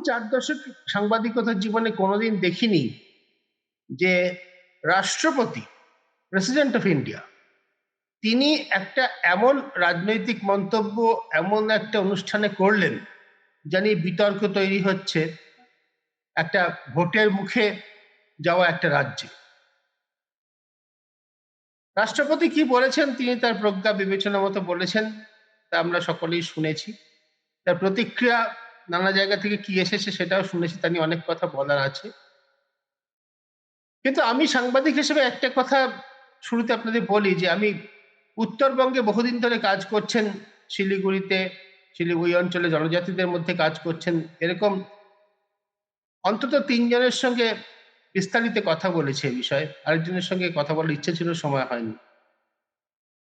4 দশক সাংবাদিকতার জীবনে কোনোদিন দেখিনি যে রাষ্ট্রপতি, প্রেসিডেন্ট অফ ইন্ডিয়া, তিনি একটা এমন রাজনৈতিক মন্তব্য এমন একটা অনুষ্ঠানে করলেন জানি বিতর্ক তৈরি হচ্ছে একটা ভোটের মুখে যাওয়া একটা রাজ্যে। রাষ্ট্রপতি কি বলেছেন, তিনি তার প্রজ্ঞা বিবেচনা মতো বলেছেন, তা আমরা সকলেই শুনেছি। তার প্রতিক্রিয়া নানা জায়গা থেকে কি এসেছে সেটাও শুনেছি, তা নিয়ে অনেক কথা বলার আছে। কিন্তু আমি সাংবাদিক হিসেবে একটা কথা শুরুতে আপনাদের বলি যে আমি উত্তরবঙ্গে বহুদিন ধরে কাজ করছেন, শিলিগুড়ি অঞ্চলে জনজাতিদের মধ্যে কাজ করছেন, এরকম অন্তত 3 জনের সঙ্গে বিস্তারিত কথা বলেছে এই বিষয়ে। আরেকজনের সঙ্গে কথা বলার ইচ্ছে ছিল, সময় হয়নি।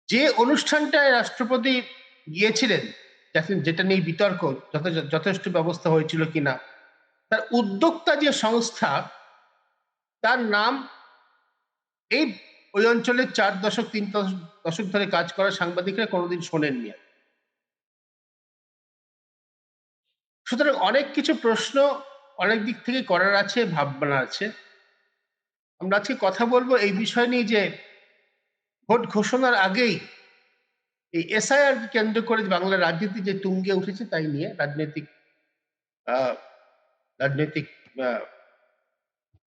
যে অনুষ্ঠানটায় রাষ্ট্রপতি গিয়েছিলেন, যেটা নিয়ে বিতর্ক, যথেষ্ট ব্যবস্থা হয়েছিল কিনা, তার উদ্যোক্তা যে সংস্থা, তার নাম এই ওই অঞ্চলের 3 দশক ধরে কাজ করা সাংবাদিকরা কোনোদিন শোনেননি। সুতরাং অনেক কিছু প্রশ্ন অনেক দিক থেকে করার আছে, ভাবনা আছে। আমরা আজকে কথা বলবো এই বিষয় নিয়ে যে ভোট ঘোষণার আগেই এই এসআইআর কেন্দ্র করে বাংলার রাজনীতি যে তুঙ্গে উঠেছে তাই নিয়ে রাজনৈতিক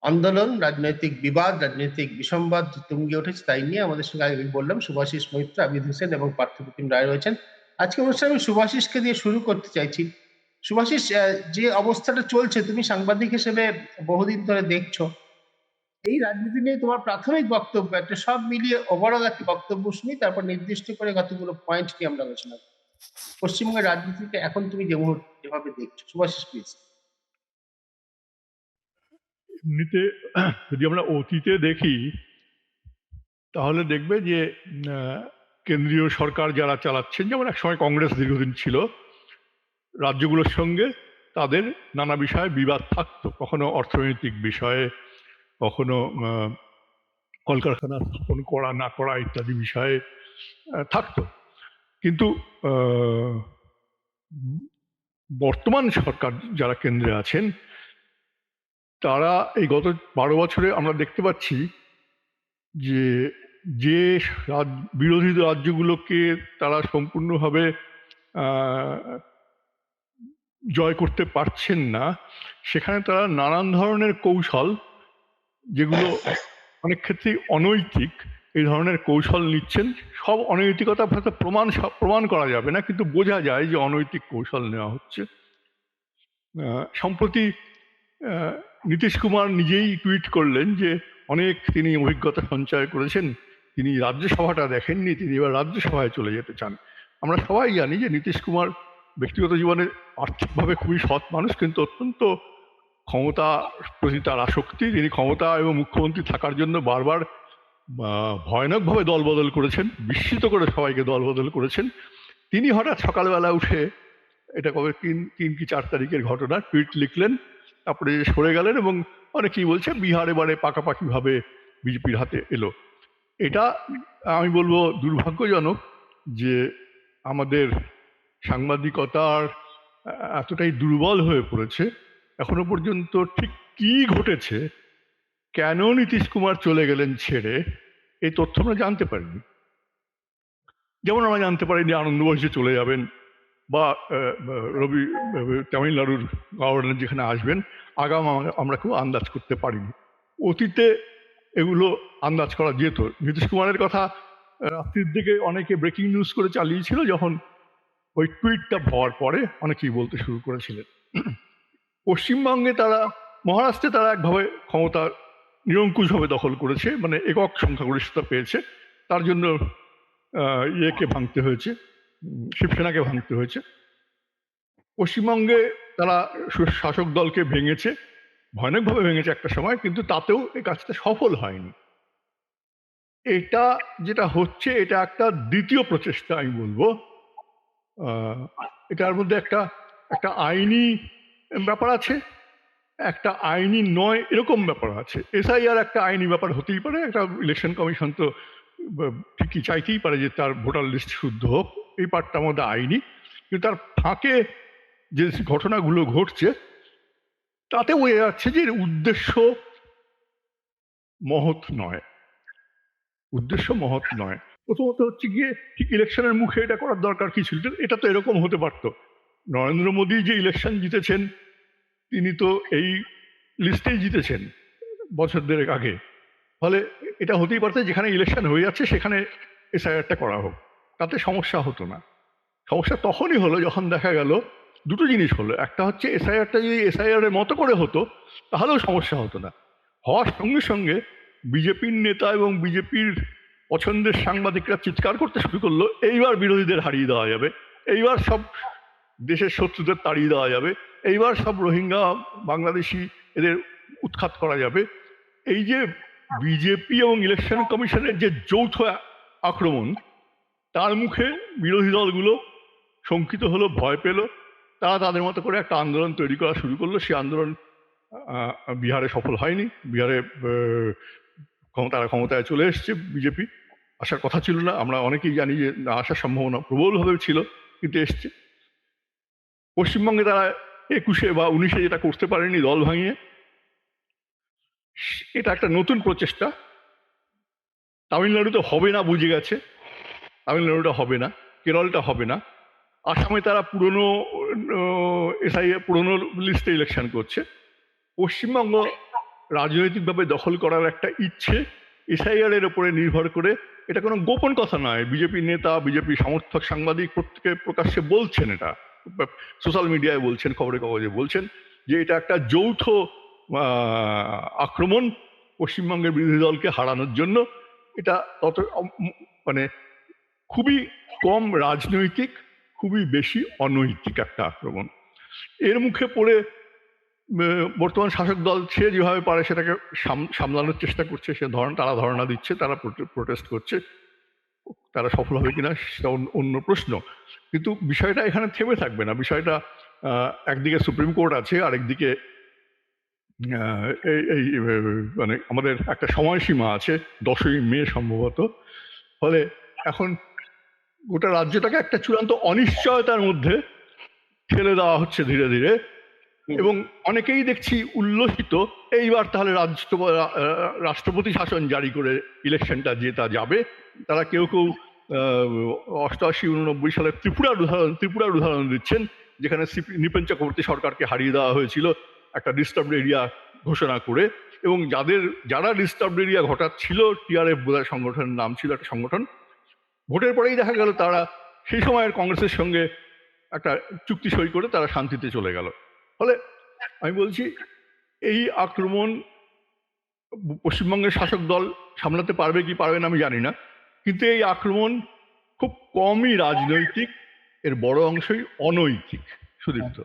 আন্দোলন, রাজনৈতিক বিবাদ, রাজনৈতিক বিসম্বাদ তুঙ্গে উঠেছে তাই নিয়ে আমাদের সঙ্গে আগে বললাম শুভাশিস মৈত্র, আবিদ হোসেন এবং পার্থপ্রতিম রায় রয়েছেন। আজকে অনুষ্ঠানে আমি শুভাশিসকে দিয়ে শুরু করতে চাইছি। শুভাশিস, যে অবস্থাটা চলছে, তুমি সাংবাদিক হিসেবে বহুদিন ধরে দেখছো, এই রাজনীতি নিয়ে তোমার প্রাথমিক বক্তব্য, একটা সব মিলিয়ে ওভারঅল একটা বক্তব্য শুনি, তারপর নির্দিষ্ট করে কতগুলো পয়েন্ট নিয়ে আমরা আলোচনা করি। পশ্চিমবঙ্গের রাজনীতিকে এখন তুমি যেভাবে দেখছো, শুভাশিস প্লিজ। এমনিতে যদি আমরা অতীতে দেখি তাহলে দেখবে যে কেন্দ্রীয় সরকার যারা চালাচ্ছেন, যেমন একসময় কংগ্রেস দীর্ঘদিন ছিল, রাজ্যগুলোর সঙ্গে তাদের নানা বিষয়ে বিবাদ থাকতো, কখনো অর্থনৈতিক বিষয়ে, কখনো কলকারখানা স্থাপন করা না করা ইত্যাদি বিষয়ে থাকতো। কিন্তু বর্তমান সরকার যারা কেন্দ্রে আছেন, তারা এই গত 12 বছরে আমরা দেখতে পাচ্ছি যে যে বিরোধী রাজ্যগুলোকে তারা সম্পূর্ণভাবে জয় করতে পারছেন না, সেখানে তারা নানান ধরনের কৌশল, যেগুলো অনেক ক্ষেত্রেই অনৈতিক, এই ধরনের কৌশল নিচ্ছেন। সব অনৈতিকতা হয়তো প্রমাণ করা যাবে না, কিন্তু বোঝা যায় যে অনৈতিক কৌশল নেওয়া হচ্ছে। সম্প্রতি নীতিশ কুমার নিজেই টুইট করলেন যে তিনি অভিজ্ঞতা সঞ্চয় করেছেন, তিনি রাজ্যসভাটা দেখেননি, তিনি এবার রাজ্যসভায় চলে যেতে চান। আমরা সবাই জানি যে নীতিশ কুমার ব্যক্তিগত জীবনে আর্থিকভাবে খুবই সৎ মানুষ, কিন্তু অত্যন্ত ক্ষমতা প্রতি তার আসক্তি। তিনি ক্ষমতা এবং মুখ্যমন্ত্রী থাকার জন্য বারবার ভয়ানকভাবে দলবদল করেছেন, বিস্মিত করে সবাইকে দলবদল করেছেন। তিনি হঠাৎ সকালবেলা উঠে, এটা কবে 3 কি 4 তারিখের ঘটনা, টুইট লিখলেন, তারপরে সরে গেলেন এবং অনেকেই বলছে বিহার এবারে পাকাপাকিভাবে বিজেপির হাতে এলো। এটা আমি বলবো দুর্ভাগ্যজনক যে আমাদের সাংবাদিকতার এতটাই দুর্বল হয়ে পড়েছে। এখনো পর্যন্ত ঠিক কি ঘটেছে, কেন নীতিশ কুমার চলে গেলেন ছেড়ে, এই তথ্য আমরা জানতে পারিনি। যেমন আমরা জানতে পারিনি আনন্দ বয়সে চলে যাবেন, বা তামিলনাড়ুর গভর্নর যেখানে আসবেন, আগাম আমরা কেউ আন্দাজ করতে পারিনি। অতীতে এগুলো আন্দাজ করা যেত। নীতিশ কুমারের কথা রাত্রির দিকে অনেকে ব্রেকিং নিউজ করে চালিয়েছিল, যখন ওই টুইটটা হওয়ার পরে অনেকেই বলতে শুরু করেছিলেন। পশ্চিমবঙ্গে মহারাষ্ট্রে তারা একভাবে ক্ষমতা নিরঙ্কুশভাবে দখল করেছে, মানে একক সংখ্যাগরিষ্ঠতা পেয়েছে, তার জন্য ইয়েকে ভাঙতে হয়েছে, শিবসেনাকে ভাঙতে হয়েছে। পশ্চিমবঙ্গে তারা শাসক দলকে ভেঙেছে, ভয়ানকভাবে ভেঙেছে একটা সময়, কিন্তু তাতেও এই কাজটা সফল হয়নি। এটা যেটা হচ্ছে, এটা একটা দ্বিতীয় প্রচেষ্টা আমি বলবো। এটার মধ্যে একটা আইনি ব্যাপার আছে, একটা আইনি নয় এরকম ব্যাপার আছে। এসআইআর একটা আইনি ব্যাপার হতেই পারে, একটা ইলেকশন কমিশন তো ঠিকই চাইতেই পারে যে তার ভোটার লিস্ট শুদ্ধ হোক, এই পার্টটার মধ্যে আইনি। কিন্তু তার ফাঁকে যে ঘটনাগুলো ঘটছে, তাতে বোঝা যাচ্ছে যে এর উদ্দেশ্য মহৎ নয়, উদ্দেশ্য মহৎ নয়। প্রথমত হচ্ছে গিয়ে ঠিক ইলেকশনের মুখে এটা করার দরকার কি ছিল? এটা তো এরকম হতে পারতো, নরেন্দ্র মোদী যে ইলেকশন জিতেছেন তিনি তো এই লিস্টেই জিতেছেন বছর দেড়েক আগে। ফলে এটা হতেই পারতো যেখানে ইলেকশন হয়ে যাচ্ছে সেখানে এসআইআরটা করা হোক, তাতে সমস্যা হতো না। সমস্যা তখনই হলো যখন দেখা গেল দুটো জিনিস হলো, একটা হচ্ছে এসআইআরটা যদি এসআইআর এর মতো করে হতো তাহলেও সমস্যা হতো না। হওয়ার সঙ্গে সঙ্গে বিজেপির নেতা এবং বিজেপির পছন্দের সাংবাদিকরা চিৎকার করতে শুরু করলো, এইবার বিরোধীদের হারিয়ে দেওয়া যাবে, এইবার সব দেশের শত্রুদের তাড়িয়ে দেওয়া যাবে, এইবার সব রোহিঙ্গা বাংলাদেশি এদের উৎখাত করা যাবে। এই যে বিজেপি এবং ইলেকশন কমিশনের যে যৌথ আক্রমণ, তার মুখে বিরোধী দলগুলো শঙ্কিত হলো, ভয় পেল, তারা তাদের মতো করে একটা আন্দোলন তৈরি করা শুরু করলো। সেই আন্দোলন বিহারে সফল হয়নি। বিহারে তারা ক্ষমতায় চলে এসছে, বিজেপি আসার কথা ছিল না, আমরা অনেকেই জানি যে না আসার সম্ভাবনা প্রবলভাবে ছিল, কিন্তু এসছে। পশ্চিমবঙ্গে তারা 21-এ বা 19-এ যেটা করতে পারেনি দল ভাঙিয়ে, এটা একটা নতুন প্রচেষ্টা। তামিলনাড়ুতে হবে না বুঝে গেছে, তামিলনাড়ুটা হবে না, কেরলটা হবে না। আসামে তারা পুরনো পুরনো লিস্টে ইলেকশন করছে। পশ্চিমবঙ্গ রাজনৈতিকভাবে দখল করার একটা ইচ্ছে এসআইআর এর উপরে নির্ভর করে। এটা কোনো গোপন কথা নয়, বিজেপি নেতা, বিজেপি সমর্থক, সাংবাদিক প্রত্যেকে প্রকাশ্যে বলছেন, এটা সোশ্যাল মিডিয়ায় বলছেন, খবরের কাগজে বলছেন যে এটা একটা যৌথ আক্রমণ পশ্চিমবঙ্গের বিরোধী দলকে হারানোর জন্য। এটা তত মানে খুবই কম রাজনৈতিক, খুবই বেশি অনৈতিক একটা আক্রমণ। এর মুখে পড়ে বর্তমান শাসক দল সে যেভাবে পারে সেটাকে সামলানোর চেষ্টা করছে। তারা ধর্ণা দিচ্ছে, তারা প্রোটেস্ট করছে, তারা সফল হবে কিনা সেটা অন্য প্রশ্ন। কিন্তু বিষয়টা এখানে থেমে থাকবে না। বিষয়টা একদিকে সুপ্রিম কোর্ট আছে, আরেকদিকে এই মানে আমাদের একটা সময়সীমা আছে 10ই মে সম্ভবত। ফলে এখন গোটা রাজ্যটাকে একটা চূড়ান্ত অনিশ্চয়তার মধ্যে ঠেলে দেওয়া হচ্ছে ধীরে ধীরে। এবং অনেকেই দেখছি উল্লসিত, এইবার তাহলে রাষ্ট্রপতি শাসন জারি করে ইলেকশনটা জেতা যাবে। তারা কেউ কেউ 88-89 সালে ত্রিপুরার উদাহরণ দিচ্ছেন, যেখানে নৃপেন চক্রবর্তী সরকারকে হারিয়ে দেওয়া হয়েছিল একটা ডিস্টার্বড এরিয়া ঘোষণা করে। এবং যারা ডিস্টার্বড এরিয়া ঘটাচ্ছিল, টিআরএফ বোধহয় সংগঠনের নাম ছিল, একটা সংগঠন, ভোটের পরেই দেখা গেল তারা সেই সময়ের কংগ্রেসের সঙ্গে একটা চুক্তি সই করে তারা শান্তিতে চলে গেল। ফলে আমি বলছি এই আক্রমণ পশ্চিমবঙ্গের শাসক দল সামলাতে পারবে কি পারবে না আমি জানি না, কিন্তু এই আক্রমণ খুব কমই রাজনৈতিক, এর বড় অংশই অনৈতিক। সুদীপ্ত।